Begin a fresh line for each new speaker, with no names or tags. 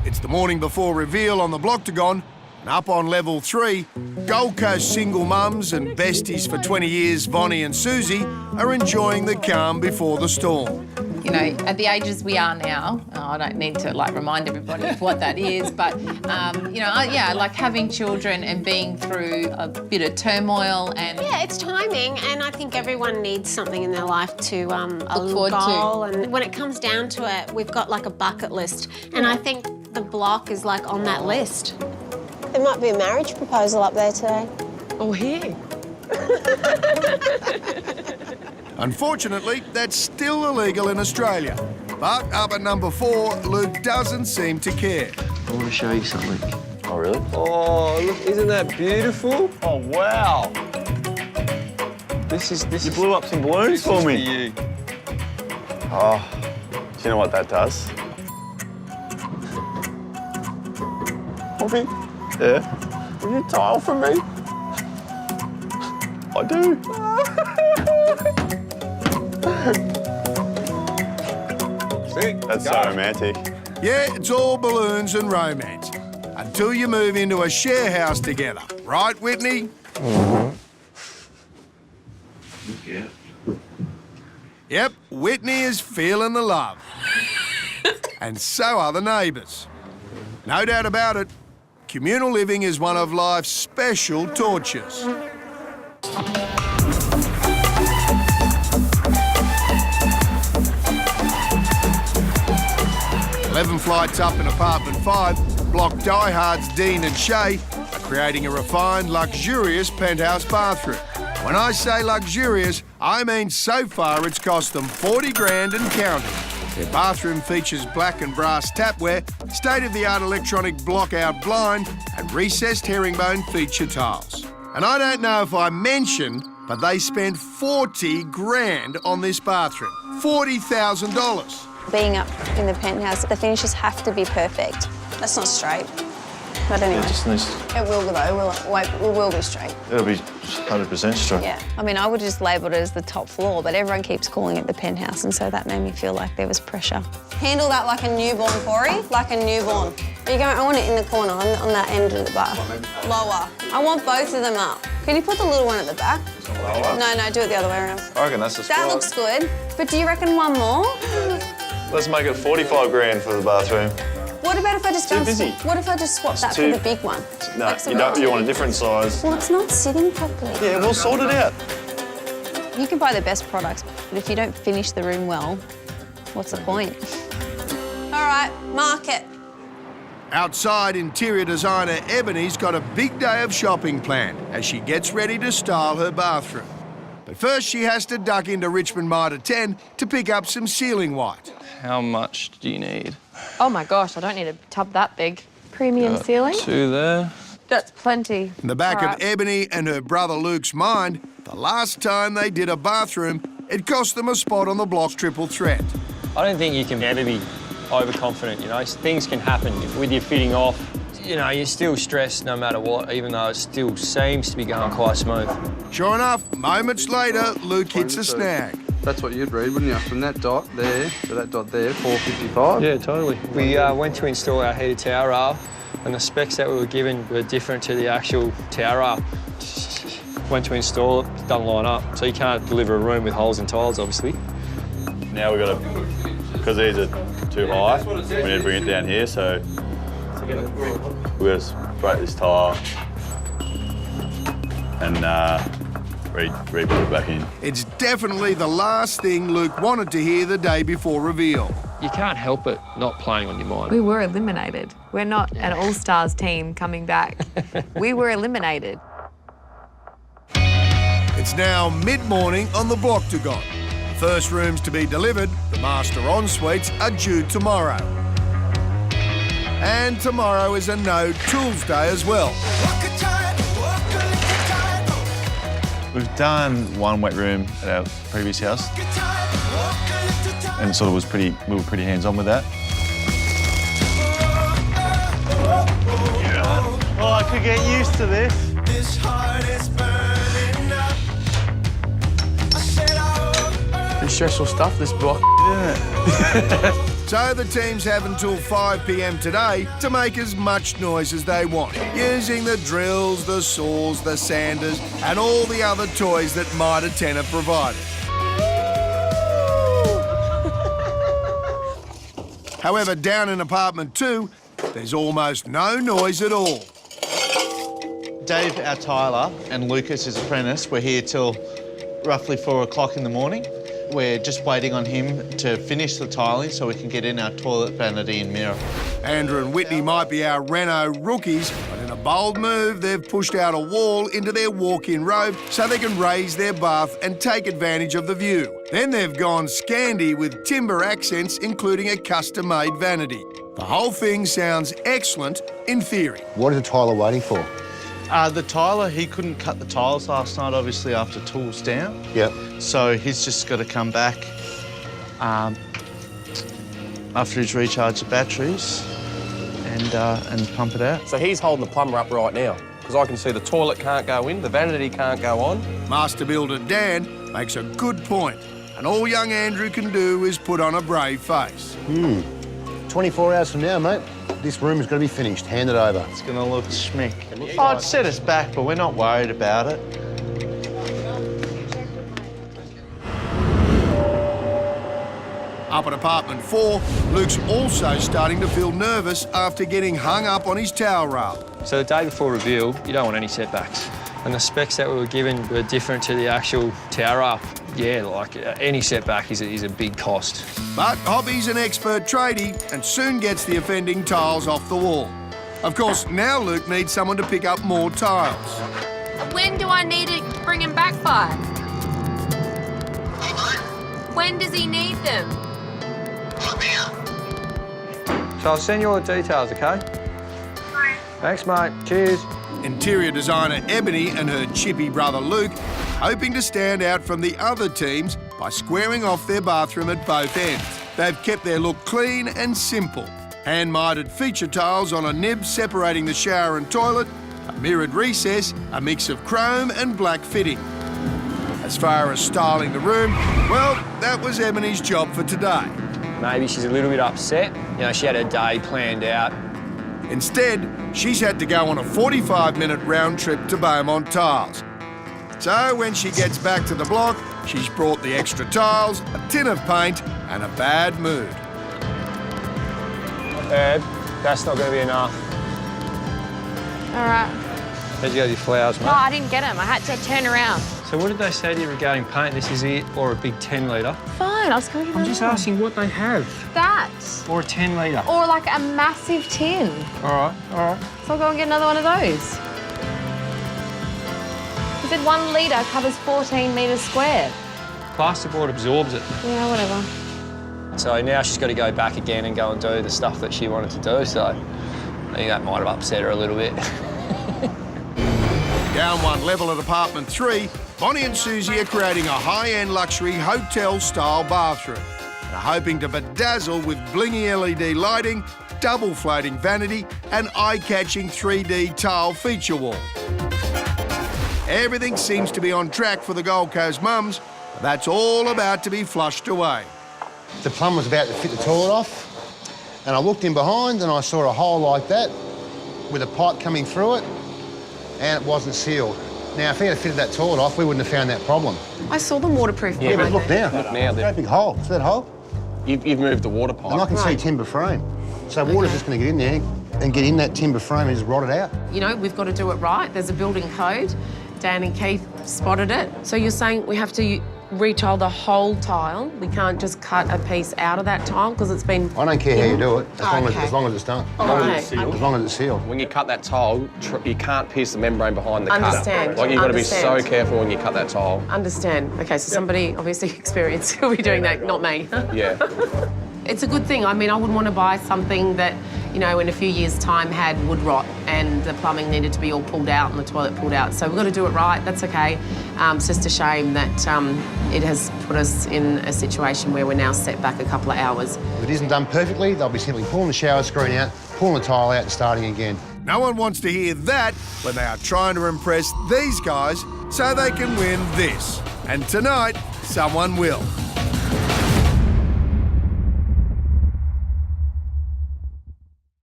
It's the morning before reveal on the Bloctagon, and up on level 3, Gold Coast single mums and besties for 20 years, Vonnie and Susie, are enjoying the calm before the storm.
You know, at the ages we are now, I don't need to remind everybody of what that is, but you know, yeah, like having children and being through a bit of turmoil and
yeah, it's timing, and I think everyone needs something in their life to a little
forward
goal. And when it comes down to it, we've got like a bucket list, and I think the block is like on that list.
There might be a marriage proposal up there today.
Oh, here.
Unfortunately, that's still illegal in Australia. But up at number 4, Luke doesn't seem to care.
I want to show you something.
Oh, really?
Oh, look, isn't that beautiful?
Oh, wow.
This is
You blew up some balloons for me.
For you.
Oh, do you know what that does? Poppy? Yeah? Will you tile for me? I do. That's so romantic.
Yeah, it's all balloons and romance. Until you move into a share house together. Right, Whitney?
Yeah.
Yep, Whitney is feeling the love. And so are the neighbours. No doubt about it, communal living is one of life's special tortures. 11 flights up in apartment 5, block diehards Dean and Shay are creating a refined, luxurious penthouse bathroom. When I say luxurious, I mean so far it's cost them 40 grand and counting. Their bathroom features black and brass tapware, state-of-the-art electronic block-out blind and recessed herringbone feature tiles. And I don't know if I mentioned, but they spent 40 grand on this bathroom. $40,000.
Being up in the penthouse, the finishes have to be perfect. That's not straight. But anyway, it will though. We will be straight.
It'll be 100% straight.
Yeah. I mean, I would just label it as the top floor, but everyone keeps calling it the penthouse, and so that made me feel like there was pressure. Handle that like a newborn, Corey, like a newborn. Are you going? I want it in the corner, on that end of the bath. Lower. I want both of them up. Can you put the little one at the back?
Lower?
No, do it the other way around.
I reckon that's the spot.
That looks good. But do you reckon one more?
Let's make it 45 grand for the bathroom.
What about if I just What if I just swap that for the big one?
No,
Like
you don't. You want a different size.
Well, it's not sitting properly.
Yeah, we'll sort it out.
You can buy the best products, but if you don't finish the room well, what's the point? All right, mark it.
Outside, interior designer Ebony's got a big day of shopping planned as she gets ready to style her bathroom. But first, she has to duck into Richmond Mitre 10 to pick up some ceiling white.
How much do you need?
Oh my gosh, I don't need a tub that big. Premium ceiling?
2 there.
That's plenty.
In the back
All
of
right.
Ebony and her brother Luke's mind, the last time they did a bathroom, it cost them a spot on the block's triple threat.
I don't think you can ever be overconfident, you know. Things can happen with your fitting off. You know, you're still stressed no matter what, even though it still seems to be going quite smooth.
Sure enough, moments later, Luke hits a snag.
That's what you'd read, wouldn't you? From that dot there to that dot there, 455.
Yeah, totally. We went to install our heated tower rail, and the specs that we were given were different to the actual tower rail. Went to install it, it doesn't line up, so you can't deliver a room with holes in tiles, obviously.
Now we've got to, because these are too high, we need to bring it down here, so we're going to break this tile and re-put it back in.
It's definitely the last thing Luke wanted to hear the day before reveal.
You can't help it not playing on your mind.
We were eliminated. We're not an all-stars team coming back. We were eliminated.
It's now mid-morning on the Bloctagon. First rooms to be delivered, the master en-suites, are due tomorrow. And tomorrow is a no tools day as well.
We've done one wet room at our previous house, and sort of we were pretty hands-on with that.
Oh, I could get used to this. Pretty stressful stuff, this block.
Yeah.
So the teams have until 5 p.m. today to make as much noise as they want, using the drills, the saws, the sanders, and all the other toys that Mitre 10 have provided. However, down in apartment 2, there's almost no noise at all.
Dave, our tiler, and Lucas, his apprentice, we're here till roughly 4 o'clock in the morning. We're just waiting on him to finish the tiling so we can get in our toilet vanity and mirror.
Andrew and Whitney might be our Reno rookies, but in a bold move, they've pushed out a wall into their walk-in robe so they can raise their bath and take advantage of the view. Then they've gone Scandi with timber accents, including a custom-made vanity. The whole thing sounds excellent in theory.
What is the tiler waiting for?
The tiler, he couldn't cut the tiles last night, obviously, after tools down.
Yep.
So he's just got to come back after he's recharged the batteries and pump it out.
So he's holding the plumber up right now, because I can see the toilet can't go in, the vanity can't go on.
Master builder Dan makes a good point, and all young Andrew can do is put on a brave face.
24 hours from now, mate, this room is going to be finished. Hand it over.
It's going to look schmick. Oh, it set us back, but we're not worried about it.
Up at apartment 4, Luke's also starting to feel nervous after getting hung up on his towel rail.
So the day before reveal, you don't want any setbacks. And the specs that we were given were different to the actual tower up. Yeah, like any setback is a big cost.
But Hobby's an expert tradie and soon gets the offending tiles off the wall. Of course, now Luke needs someone to pick up more tiles.
When do I need to bring him back by? When does he need them?
So I'll send you all the details, OK? Thanks, mate. Cheers.
Interior designer Ebony and her chippy brother Luke hoping to stand out from the other teams by squaring off their bathroom at both ends. They've kept their look clean and simple. Hand-mitered feature tiles on a nib separating the shower and toilet, a mirrored recess, a mix of chrome and black fitting. As far as styling the room, well, that was Ebony's job for today.
Maybe she's a little bit upset. You know, she had her day planned out.
Instead, she's had to go on a 45-minute round trip to Beaumont Tiles. So when she gets back to the block, she's brought the extra tiles, a tin of paint and a bad mood.
Ed, that's not going to be enough.
All right.
How'd you go with your flowers, mate?
No, I didn't get them. I had to turn around.
So what did they say to you regarding paint? This is it, or a big 10 litre?
Fine, I was going to
I'm just asking what they have.
that.
Or a 10 litre.
Or like a massive tin.
All right, all right.
So I'll go and get another one of those. He said 1 litre covers 14 metres squared.
Plasterboard absorbs it.
Yeah, whatever.
So now she's got to go back again and go and do the stuff that she wanted to do, so I think that might have upset her a little bit.
Down one level at apartment 3, Bonnie and Susie are creating a high-end luxury hotel-style bathroom. They're hoping to bedazzle with blingy LED lighting, double floating vanity and eye-catching 3D tile feature wall. Everything seems to be on track for the Gold Coast mums, but that's all about to be flushed away.
The plumber was about to fit the toilet off, and I looked in behind and I saw a hole like that with a pipe coming through it, and it wasn't sealed. Now, if he had fitted that toilet off, we wouldn't have found that problem.
I saw them waterproof.
Yeah, but look now.
Look now,
Great big hole. See that hole?
You've moved the water pipe.
And I can see timber frame. So water's just going to get in there and get in that timber frame and just rot it out.
You know, we've got to do it right. There's a building code. Dan and Keith spotted it. So you're saying we have to retile the whole tile? We can't just cut a piece out of that tile because it's been...
I don't care how you do it, as long as it's done.
All right.
As long as it's sealed.
When you cut that tile, you can't pierce the membrane behind the
Understand.
cutter. Like, you've got to be so
Understand.
careful when you cut that tile.
Understand. Okay, so somebody obviously experienced will be doing that, not me.
Yeah.
It's a good thing. I mean, I wouldn't want to buy something that, you know, in a few years' time had wood rot and the plumbing needed to be all pulled out and the toilet pulled out. So we've got to do it right. That's okay. It's just a shame that it has put us in a situation where we're now set back a couple of hours.
If it isn't done perfectly, they'll be simply pulling the shower screen out, pulling the tile out and starting again.
No one wants to hear that when they are trying to impress these guys so they can win this. And tonight, someone will.